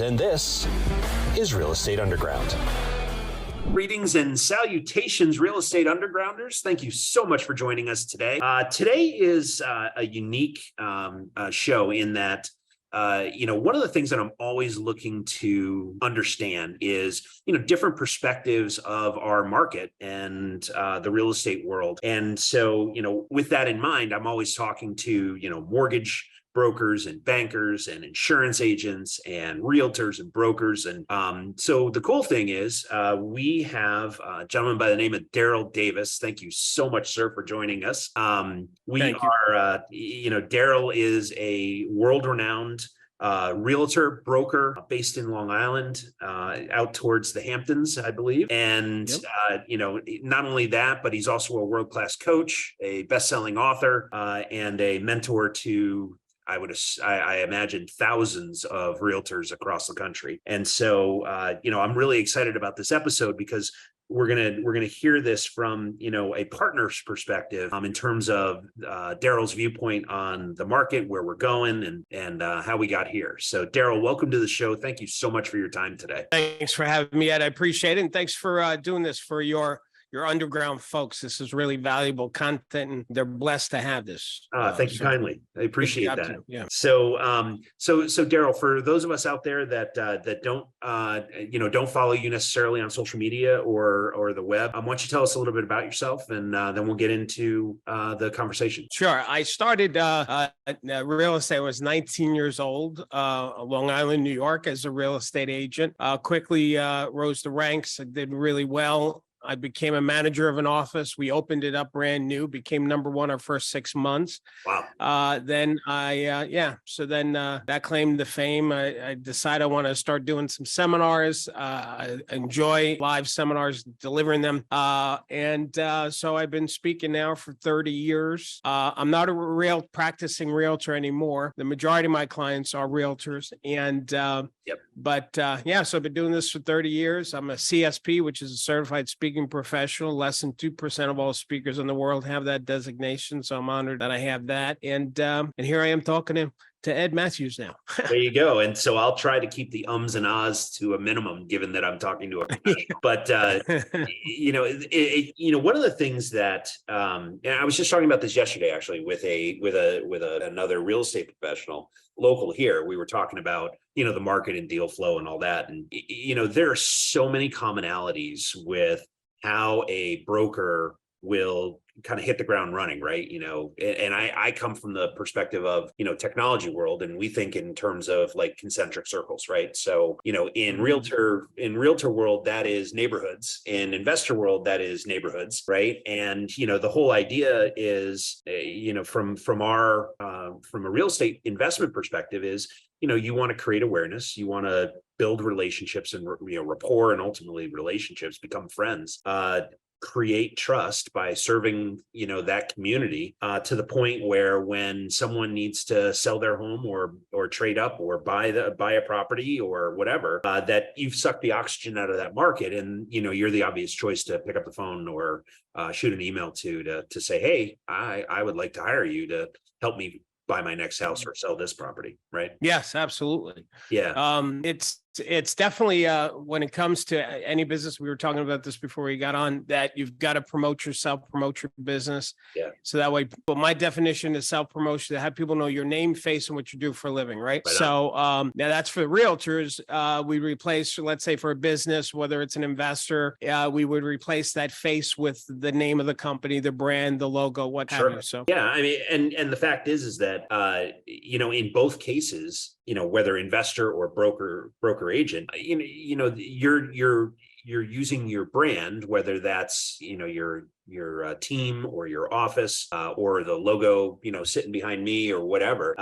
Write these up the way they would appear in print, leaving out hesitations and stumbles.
And this is Real Estate Underground. Greetings and salutations, Real Estate Undergrounders. Thank you so much for joining us today. Today is a unique show in that one of the things that I'm always looking to understand is, different perspectives of our market and the real estate world. And so, with that in mind, I'm always talking to, mortgage brokers and bankers and insurance agents and realtors and brokers. And so the cool thing is we have a gentleman by the name of Darryl Davis. Thank you so much, sir, for joining us. Darryl is a world-renowned realtor broker based in Long Island, out towards the Hamptons, I believe. And, not only that, but he's also a world-class coach, a best-selling author, and a mentor to I imagine thousands of realtors across the country. And so, I'm really excited about this episode because we're gonna hear this from a partner's perspective in terms of Darryl's viewpoint on the market, where we're going, and how we got here. So, Darryl, welcome to the show. Thank you so much for your time today. Thanks for having me, Ed. I appreciate it, and thanks for doing this for your underground folks. This is really valuable content, and they're blessed to have this. Thank you kindly. I appreciate that. Yeah. So Darryl, for those of us out there that don't follow you necessarily on social media or the web, why don't you tell us a little bit about yourself, and then we'll get into the conversation. Sure. I started real estate. I was 19 years old, Long Island, New York, as a real estate agent. Quickly rose the ranks. I did really well. I became a manager of an office. We opened it up brand new, became number one our first 6 months. Wow. Then that claimed the fame. I decided I want to start doing some seminars. I enjoy live seminars, delivering them. So I've been speaking now for 30 years. I'm not a real practicing realtor anymore. The majority of my clients are realtors. So I've been doing this for 30 years. I'm a CSP, which is a certified speaking professional. Less than 2% of all speakers in the world have that designation. So I'm honored that I have that. And here I am talking to Ed Matthews now. There you go. And so I'll try to keep the ums and ahs to a minimum, given that I'm talking to a professional. But one of the things that and I was just talking about this yesterday, actually, with another real estate professional local here. We were talking about the market and deal flow and all that, and there are so many commonalities with how a broker will kind of hit the ground running, right? And I come from the perspective of, technology world, and we think in terms of like concentric circles, right? So, in realtor world, that is neighborhoods. In investor world, that is neighborhoods, right? And, the whole idea is, from a real estate investment perspective is, you want to create awareness, you want to build relationships and, rapport, and ultimately relationships, become friends, create trust by serving that community to the point where when someone needs to sell their home or trade up or buy a property or whatever, that you've sucked the oxygen out of that market, and you're the obvious choice to pick up the phone or shoot an email to say, hey, I would like to hire you to help me buy my next house or sell this property, right? Yes, absolutely. Yeah. It's definitely when it comes to any business, we were talking about this before we got on, that you've got to promote yourself, promote your business. Yeah. So that way, but my definition is self-promotion, to have people know your name, face, and what you do for a living, right? So now that's for realtors. We replace, let's say for a business, whether it's an investor, we would replace that face with the name of the company, the brand, the logo, what have you. So yeah, I mean, and the fact is that in both cases, whether investor or broker agent, you're using your brand, whether that's your team or your office or the logo sitting behind me or whatever,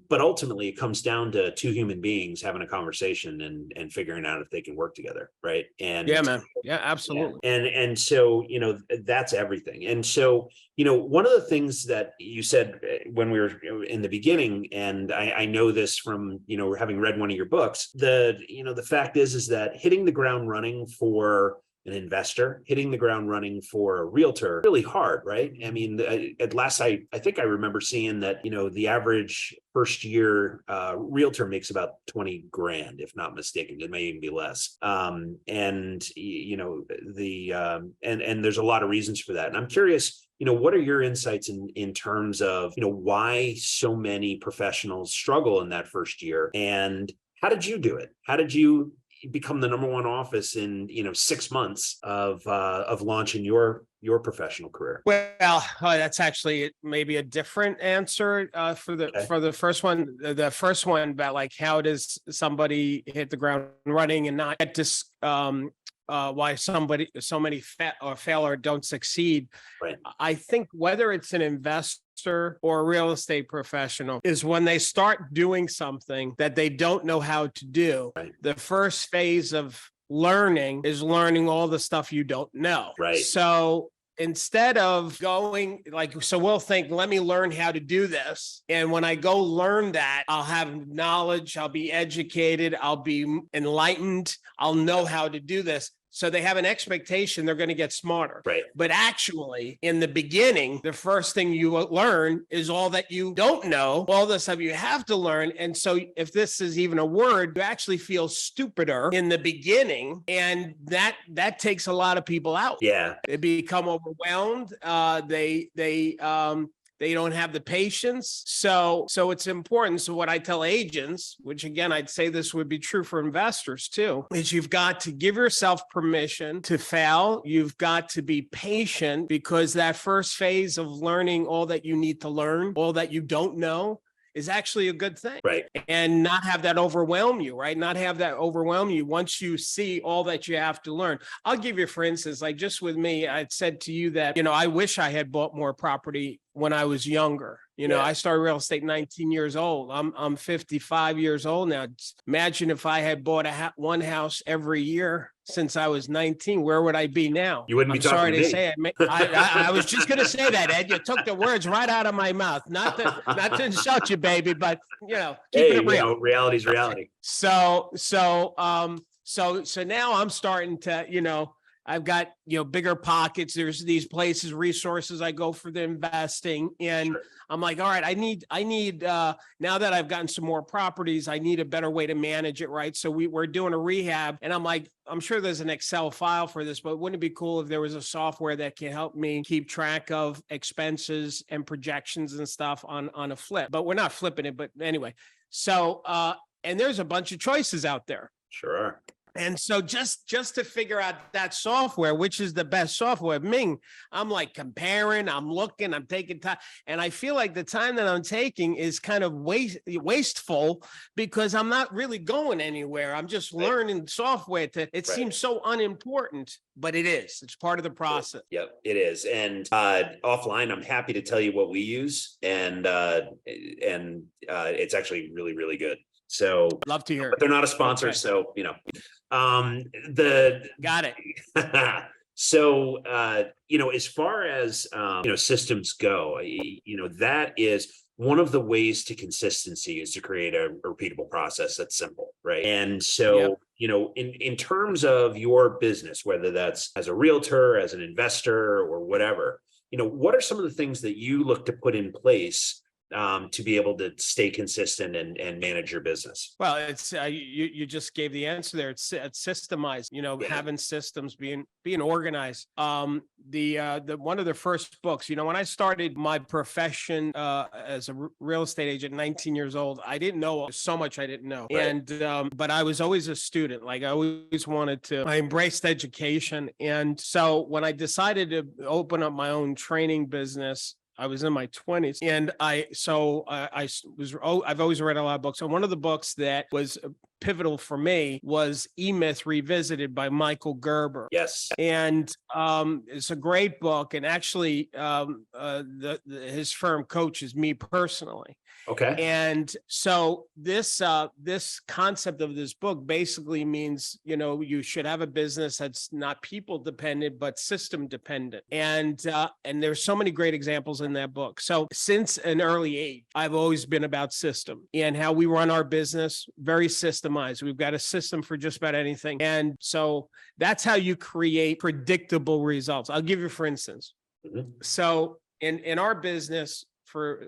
but ultimately it comes down to two human beings having a conversation and figuring out if they can work together, right? And yeah, man, yeah, absolutely. And so that's everything. And so one of the things that you said when we were in the beginning, and I know this from having read one of your books, the fact is that hitting the ground running for an investor, hitting the ground running for a realtor really hard, right? I mean, at last I think I remember seeing that, the average first year realtor makes about 20 grand, if not mistaken. It may even be less. And there's a lot of reasons for that. And I'm curious, what are your insights in terms of, why so many professionals struggle in that first year, and how did you do it? How did you become the number one office in 6 months of launching your professional career? Well, that's actually maybe a different answer for the first one. The first one about like how does somebody hit the ground running and not get this why so many fail or don't succeed. Right. I think whether it's an investor or a real estate professional is when they start doing something that they don't know how to do. Right. The first phase of learning is learning all the stuff you don't know. Right. So instead of going so we'll think, let me learn how to do this. And when I go learn that, I'll have knowledge, I'll be educated, I'll be enlightened, I'll know how to do this. So they have an expectation they're going to get smarter. Right. But actually, in the beginning, the first thing you learn is all that you don't know, all the stuff you have to learn. And so if this is even a word, you actually feel stupider in the beginning. And that takes a lot of people out. Yeah. They become overwhelmed. They don't have the patience. So it's important. So what I tell agents, which again, I'd say this would be true for investors too, is you've got to give yourself permission to fail. You've got to be patient, because that first phase of learning all that you need to learn, all that you don't know, is actually a good thing. Right. And not have that overwhelm you, right? Not have that overwhelm you once you see all that you have to learn. I'll give you, for instance, like just with me, I said to you that, I wish I had bought more property when I was younger. I started real estate 19 years old. I'm 55 years old now. Imagine if I had bought one house every year since I was 19, where would I be now? You wouldn't be talking to me. Sorry to say it. I was just going to say that, Ed. You took the words right out of my mouth. Not to insult you, baby, but keep it real. Reality's reality. So now I'm starting to, I've got, bigger pockets. There's these places, resources I go for the investing. And sure. I'm like, all right, I need, now that I've gotten some more properties, I need a better way to manage it. Right. So we're doing a rehab, and I'm like, I'm sure there's an Excel file for this, but wouldn't it be cool if there was a software that can help me keep track of expenses and projections and stuff on a flip? But we're not flipping it. But anyway, so, and there's a bunch of choices out there. Sure. And so just to figure out that software, which is the best software, Ming, I'm like comparing, I'm looking, I'm taking time. And I feel like the time that I'm taking is kind of wasteful, because I'm not really going anywhere. I'm just learning software. It seems so unimportant, but it is. It's part of the process. Yep, it is. And offline, I'm happy to tell you what we use. And it's actually really, really good. So love to hear it. But they're not a sponsor. Okay. So, got it. So, as far as, systems go, that is one of the ways to consistency, is to create a repeatable process that's simple. Right. And so, yep. In terms of your business, whether that's as a realtor, as an investor, or whatever, what are some of the things that you look to put in place to be able to stay consistent and manage your business? Well, it's you just gave the answer there. It's systemized, having systems, being organized. The one of the first books, when I started my profession as a real estate agent, 19 years old, I didn't know so much. I didn't know. Right. And but I was always a student. Like I always I embraced education. And so when I decided to open up my own training business, I was in my 20s, and I've always read a lot of books. And one of the books that was pivotal for me was E-Myth Revisited by Michael Gerber. Yes. And it's a great book. And actually, his firm coaches me personally. Okay. And so this concept of this book basically means, you should have a business that's not people dependent, but system dependent. And there's so many great examples in that book. So since an early age, I've always been about system and how we run our business, very systemized. customized. We've got a system for just about anything. And so that's how you create predictable results. I'll give you, for instance. So in our business,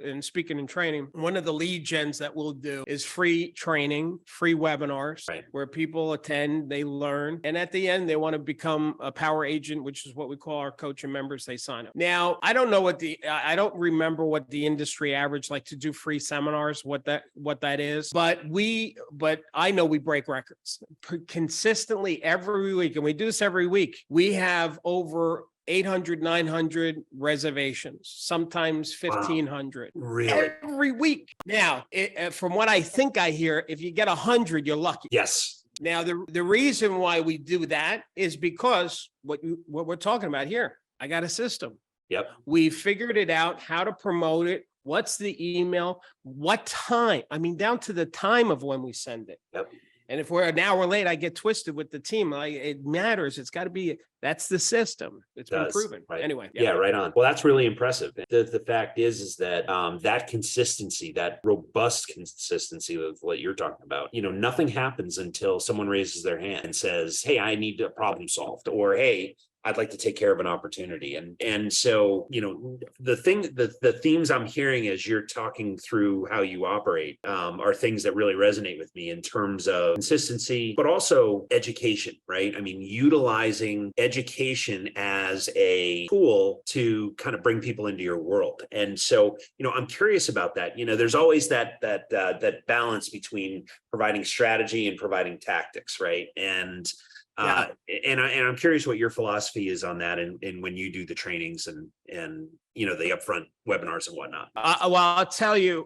in speaking and training, one of the lead gens that we'll do is free training, free webinars, Right. where people attend, they learn, and at the end they want to become a power agent, which is what we call our coaching members. They sign up. Now, I don't remember what the industry average, like to do free seminars, what that is, but I know we break records consistently every week, and we do this every week. We have over 800, 900 reservations, sometimes 1,500. Wow. Really? Every week. Now, from what I think I hear, if you get 100, you're lucky. Yes. Now, the reason why we do that is because what we're talking about here, I got a system. Yep. We figured it out, how to promote it. What's the email? What time? I mean, down to the time of when we send it. Yep. And if we're an hour late, I get twisted with the team. It matters. It's got to be, that's the system. It's been proven. Right. Anyway. Yeah, right on. Well, that's really impressive. The fact is that that consistency, that robust consistency of what you're talking about, nothing happens until someone raises their hand and says, hey, I need a problem solved, or, hey, I'd like to take care of an opportunity. And so, the themes I'm hearing as you're talking through how you operate are things that really resonate with me in terms of consistency, but also education, right? I mean, utilizing education as a tool to kind of bring people into your world. And so, I'm curious about that. There's always that balance between providing strategy and providing tactics, right? And I'm curious what your philosophy is on that, and when you do the trainings and the upfront webinars and whatnot. Well, I'll tell you,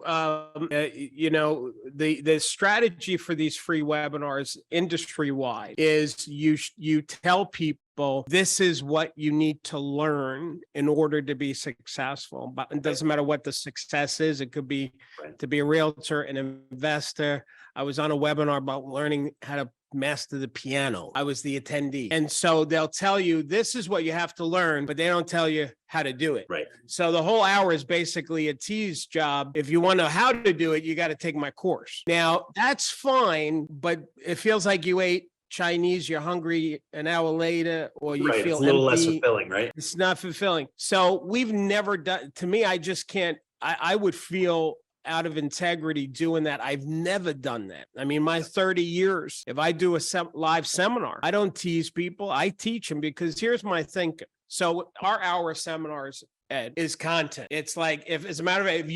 the strategy for these free webinars industry wide is you tell people this is what you need to learn in order to be successful. But it doesn't matter what the success is. It could be to be a realtor, an investor. I was on a webinar about learning how to master the piano. I was the attendee. And so they'll tell you, this is what you have to learn, but they don't tell you how to do it. Right. So the whole hour is basically a tease job. If you want to know how to do it, you got to take my course. Now, that's fine, but it feels like you ate Chinese, you're hungry an hour later, or you feel it's a little empty. less fulfilling, right? It's not fulfilling. So we've never done, to me, I just can't, I would feel out of integrity doing that. I've never done that. I mean, my 30 years, if I do a live seminar, I don't tease people. I teach them, because here's my thinking. So our hour seminars, Ed, is content. It's like, if as a matter of fact, if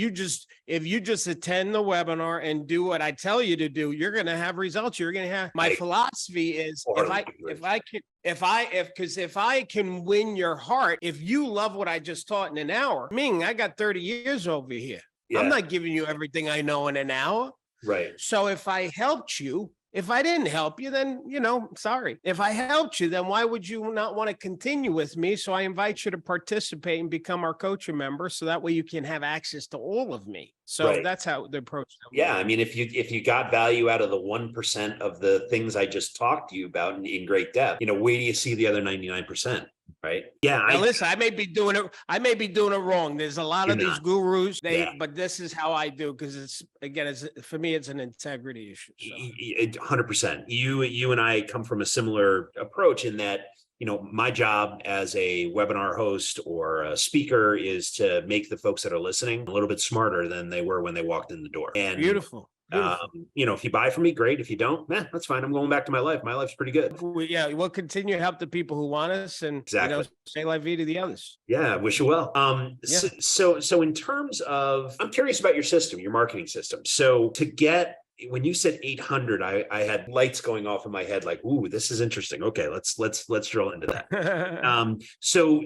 you just attend the webinar and do what I tell you to do, you're going to have results. You're going to have, my philosophy is, if I can win your heart, if you love what I just taught in an hour, I got 30 years over here. Yeah. I'm not giving you everything I know in an hour. Right. So if I helped you, if I didn't help you, then, sorry. If I helped you, then why would you not want to continue with me? So I invite you to participate and become our coaching member. So that way you can have access to all of me. So that's how the approach. Yeah. I mean, if you got value out of the 1% of the things I just talked to you about in great depth, where do you see the other 99%? Right. Yeah. Now, listen, I may be doing it wrong. There's a lot of these gurus, but this is how I do, because for me, it's an integrity issue. So. 100%. You and I come from a similar approach in that, my job as a webinar host or a speaker is to make the folks that are listening a little bit smarter than they were when they walked in the door. And beautiful. If you buy from me, great. If you don't, that's fine. I'm going back to my life. My life's pretty good. We'll continue to help the people who want us, and say la vie to the others. Yeah, wish you well. So in terms of, I'm curious about your system, your marketing system. So when you said 800, I had lights going off in my head, like, ooh, this is interesting. Okay, let's drill into that. So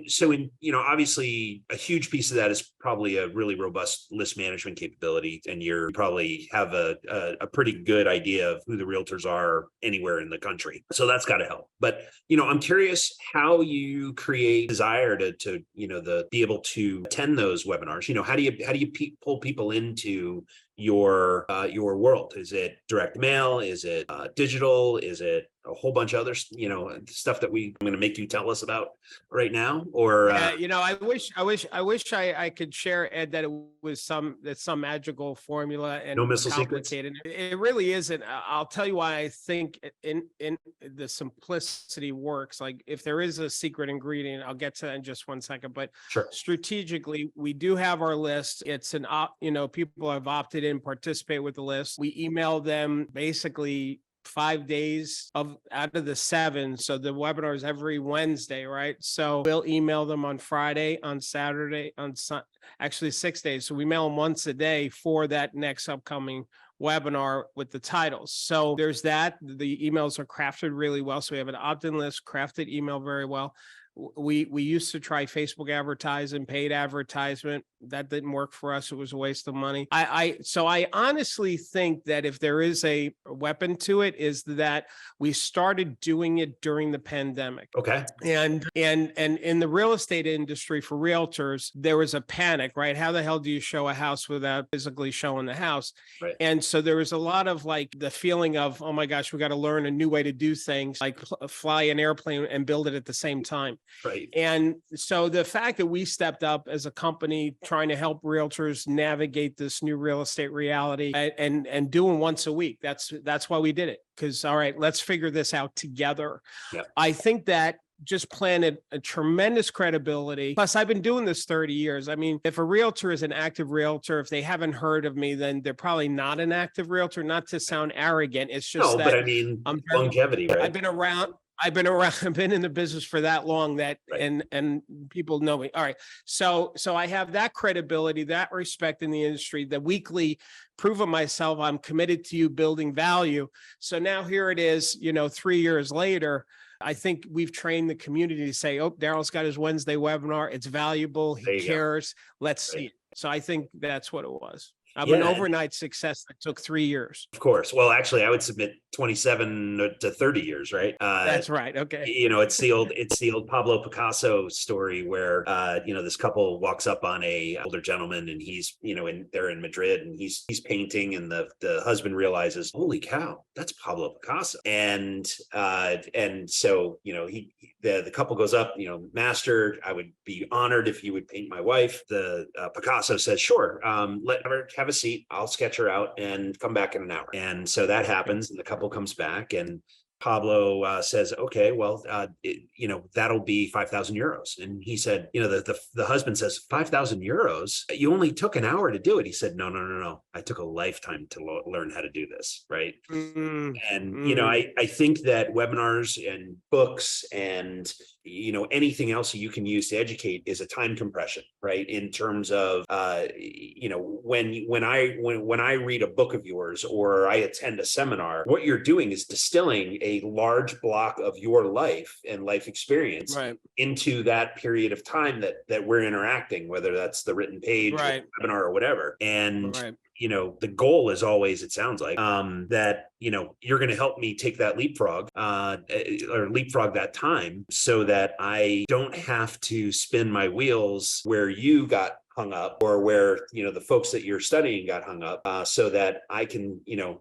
obviously a huge piece of that is probably a really robust list management capability, and you probably have a pretty good idea of who the realtors are anywhere in the country. So that's got to help. But I'm curious how you create desire to be able to attend those webinars. How do you pull people into your world? Is it direct mail? Is it digital? Is it a whole bunch of other, stuff that I'm going to make you tell us about right now? Or Yeah, I wish I could share, Ed, that it was some magical formula no and missile secrets? complicated. It really isn't. I'll tell you why I think in the simplicity works. Like if there is a secret ingredient, I'll get to that in just one second. But Sure. strategically, we do have our list. It's people have opted in, participate with the list. We email them basically 5 days out of the 7. So the webinar is every Wednesday, right? So we'll email them on Friday, on Saturday, actually 6 days. So we mail them once a day for that next upcoming webinar with the titles. So there's that. The emails are crafted really well. So we have an opt-in list, crafted email very well. We used to try Facebook advertising, paid advertisement. That didn't work for us. It was a waste of money. So I honestly think that if there is a weapon to it, is that we started doing it during the pandemic. Okay. And in the real estate industry for realtors, there was a panic, right? How the hell do you show a house without physically showing the house? Right. And so there was a lot of like the feeling of, oh my gosh, we got to learn a new way to do things, like fly an airplane and build it at the same time. Right. And so the fact that we stepped up as a company trying to help realtors navigate this new real estate reality and doing once a week, that's why we did it. Because, all right, let's figure this out together. Yep. I think that just planted a tremendous credibility. Plus, I've been doing this 30 years. I mean, if a realtor is an active realtor, if they haven't heard of me, then they're probably not an active realtor. Not to sound arrogant. It's just but I mean, longevity, right? I've been around. I've been in the business for that long that, right. and people know me. All right. So I have that credibility, that respect in the industry, the weekly prove of myself. I'm committed to you building value. So now here it is, 3 years later, I think we've trained the community to say, oh, Darryl's got his Wednesday webinar. It's valuable. He cares. Let's see it. So I think that's what it was. An overnight success that took 3 years. Of course. Well, actually, I would submit 27 to 30 years, right? That's right. Okay. It's the old Pablo Picasso story where, this couple walks up on a older gentleman and he's, they're in Madrid and he's painting and the husband realizes, holy cow, that's Pablo Picasso. And so, the couple goes up, master, I would be honored if you would paint my wife. The Picasso says, sure, let her have a seat. I'll sketch her out and come back in an hour. And so that happens and the couple comes back and Pablo says, okay, well, that'll be 5,000 euros. And he said, the husband says, 5,000 euros? You only took an hour to do it. He said, no. I took a lifetime to learn how to do this. Right. Mm-hmm. And, I think that webinars and books and, anything else you can use to educate is a time compression, right? In terms of, when I read a book of yours or I attend a seminar, what you're doing is distilling a large block of your life and life experience into that period of time that we're interacting, whether that's the written page, or webinar or whatever. And the goal is always, it sounds like, that, you're going to help me take that leapfrog or leapfrog that time so that I don't have to spin my wheels where you got hung up or where, the folks that you're studying got hung up, so that I can,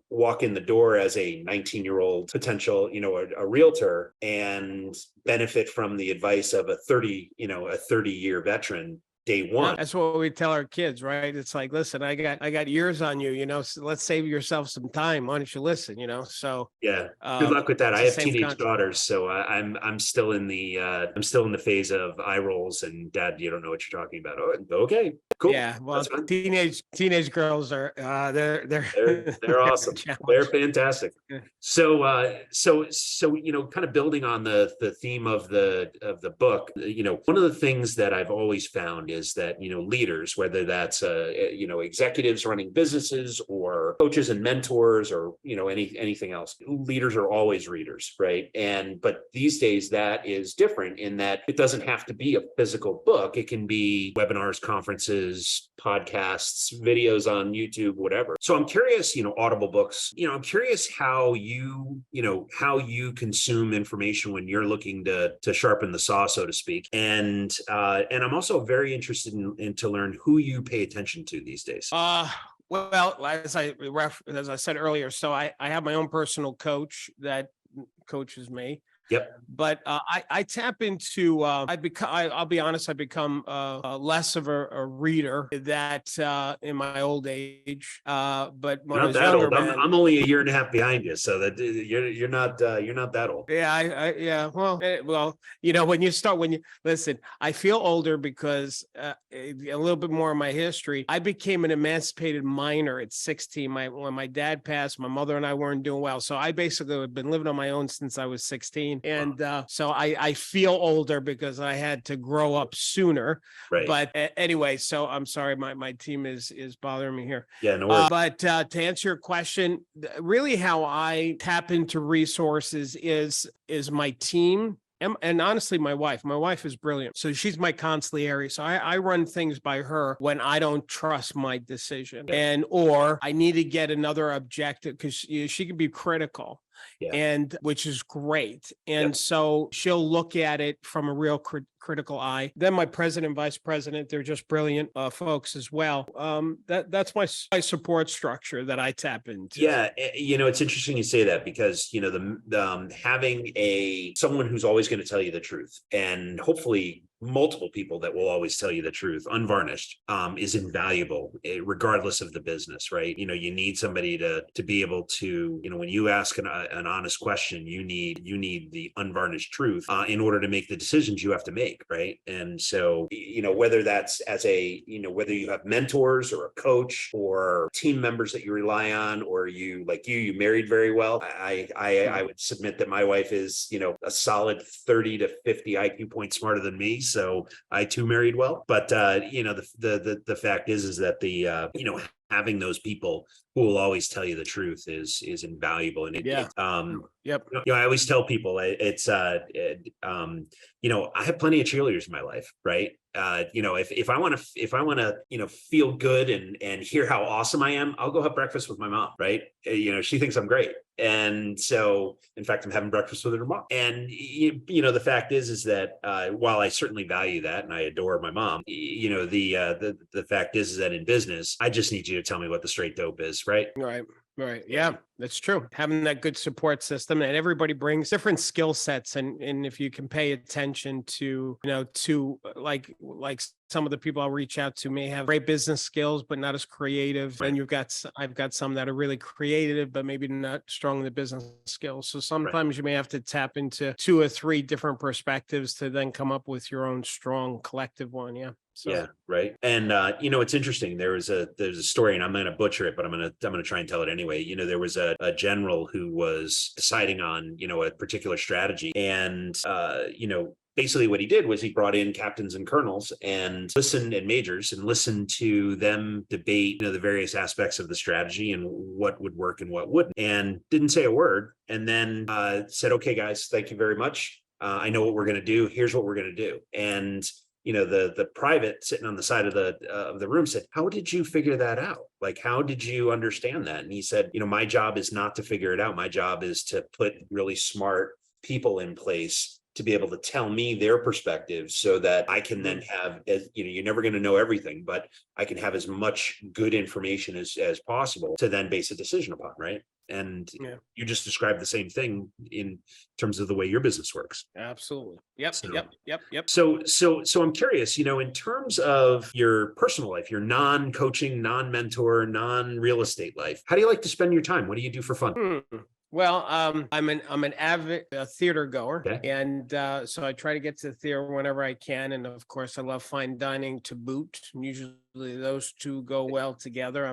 walk in the door as a 19-year-old potential, a realtor and benefit from the advice of a 30-year veteran day one. That's what we tell our kids, right? It's like, listen, I got years on you, so let's save yourself some time. Why don't you listen, so yeah. Good luck with that. I have teenage daughters, so I'm still in the phase of eye rolls and dad, you don't know what you're talking about. Oh, okay, cool. Yeah, well, teenage girls are they're awesome. They're fantastic. So kind of building on the theme of the book, one of the things that I've always found is that leaders, whether that's executives running businesses or coaches and mentors or anything else, leaders are always readers, right? But these days that is different in that it doesn't have to be a physical book. It can be webinars, conferences, podcasts, videos on YouTube, whatever. So I'm curious, Audible books, I'm curious how you consume information when you're looking to sharpen the saw, so to speak. And I'm also very interested in to learn who you pay attention to these days. Well, as I said earlier, so I have my own personal coach that coaches me. Yep. But I tap into I'll be honest, I become less of a reader that in my old age. But when You're I not was that younger, old. I'm man. I'm only a year and a half behind you, so that you're not that old. Yeah, yeah. Well, when you listen, I feel older because a little bit more of my history. I became an emancipated minor at 16. When my dad passed, my mother and I weren't doing well, so I basically have been living on my own since I was 16, and so I feel older because I had to grow up sooner. Right. But anyway, so I'm sorry, my team is bothering me here. Yeah, no worries. But to answer your question, really how I tap into resources is my team. And honestly, my wife is brilliant. So she's my consigliere. So I run things by her when I don't trust my decision, or I need to get another objective, because she can be critical. Yeah. And which is great. And so she'll look at it from a real critical eye. Then my president, vice president, they're just brilliant folks as well. That's my support structure that I tap into. Yeah, it's interesting you say that, because the having someone who's always going to tell you the truth, and hopefully multiple people that will always tell you the truth, unvarnished, is invaluable, regardless of the business, right? You need somebody to be able to, when you ask an honest question, you need the unvarnished truth in order to make the decisions you have to make, right? And so, whether that's whether you have mentors or a coach or team members that you rely on, or you married very well. I would submit that my wife is, a solid 30 to 50 IQ points smarter than me. So I too married well. But the fact is that having those people who will always tell you the truth is invaluable. And I always tell people I have plenty of cheerleaders in my life, right? If I want to feel good and hear how awesome I am, I'll go have breakfast with my mom, right? She thinks I'm great. And so, in fact, I'm having breakfast with her tomorrow. And, the fact is that while I certainly value that and I adore my mom, the fact is that in business, I just need you to tell me what the straight dope is, right? Right. Yeah, that's true. Having that good support system, and everybody brings different skill sets. And if you can pay attention to like some of the people I'll reach out to may have great business skills, but not as creative. Right. And I've got some that are really creative, but maybe not strong in the business skills. So sometimes you may have to tap into 2 or 3 different perspectives to then come up with your own strong collective one. Yeah. So. Yeah, right. And it's interesting. There's a story, and I'm going to butcher it, but I'm going to try and tell it anyway. There was a general who was deciding on a particular strategy, and basically what he did was he brought in captains and colonels and majors and listened to them debate the various aspects of the strategy and what would work and what wouldn't, and didn't say a word, and then said, "Okay, guys, thank you very much. I know what we're going to do. Here's what we're going to do." And the private sitting on the side of the room said, "How did you figure that out? Like, how did you understand that?" And he said, "My job is not to figure it out. My job is to put really smart people in place to be able to tell me their perspective, so that I can then have, you're never going to know everything, but I can have as much good information as possible to then base a decision upon." Right. And you just described the same thing in terms of the way your business works. Absolutely. Yep. Yep. So I'm curious, in terms of your personal life, your non-coaching, non-mentor, non-real estate life, how do you like to spend your time? What do you do for fun? Well, I'm an avid theater goer, Okay. and so I try to get to the theater whenever I can. And of course, I love fine dining to boot. And usually, those two go well together.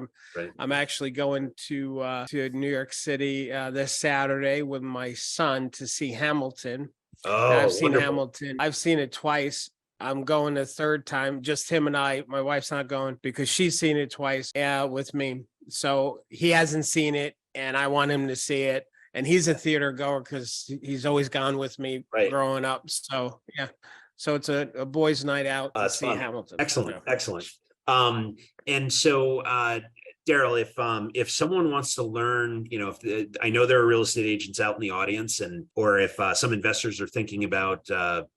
I'm actually going to New York City this Saturday with my son to see Hamilton. Oh, and I've seen wonderful. Hamilton. I've seen it twice. I'm going a third time, just him and I. My wife's not going because she's seen it twice with me. So he hasn't seen it, and I want him to see it. And he's a theater goer because he's always gone with me growing up. So yeah, so it's a boys' night out to see fun. Hamilton. Excellent. And so Darryl, if someone wants to learn, I know there are real estate agents out in the audience, or if some investors are thinking about,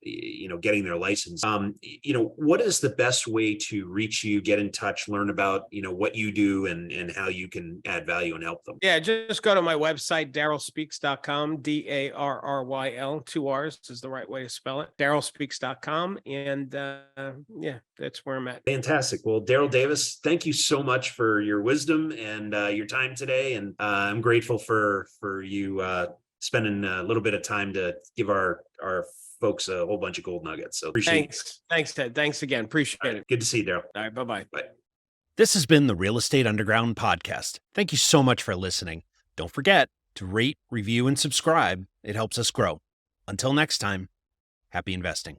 getting their license, what is the best way to reach you, get in touch, learn about, what you do and how you can add value and help them? Yeah, just go to my website, darrylspeaks.com, Darryl, 2 R's is the right way to spell it, darrylspeaks.com. And yeah, that's where I'm at. Fantastic. Well, Darryl Davis, thank you so much for your wisdom and your time today. And I'm grateful for you spending a little bit of time to give our folks a whole bunch of gold nuggets. So appreciate it. Thanks, Ted. Thanks again. Appreciate it. Good to see you, Darryl. All right. Bye-bye. Bye. This has been the Real Estate Underground podcast. Thank you so much for listening. Don't forget to rate, review, and subscribe. It helps us grow. Until next time, happy investing.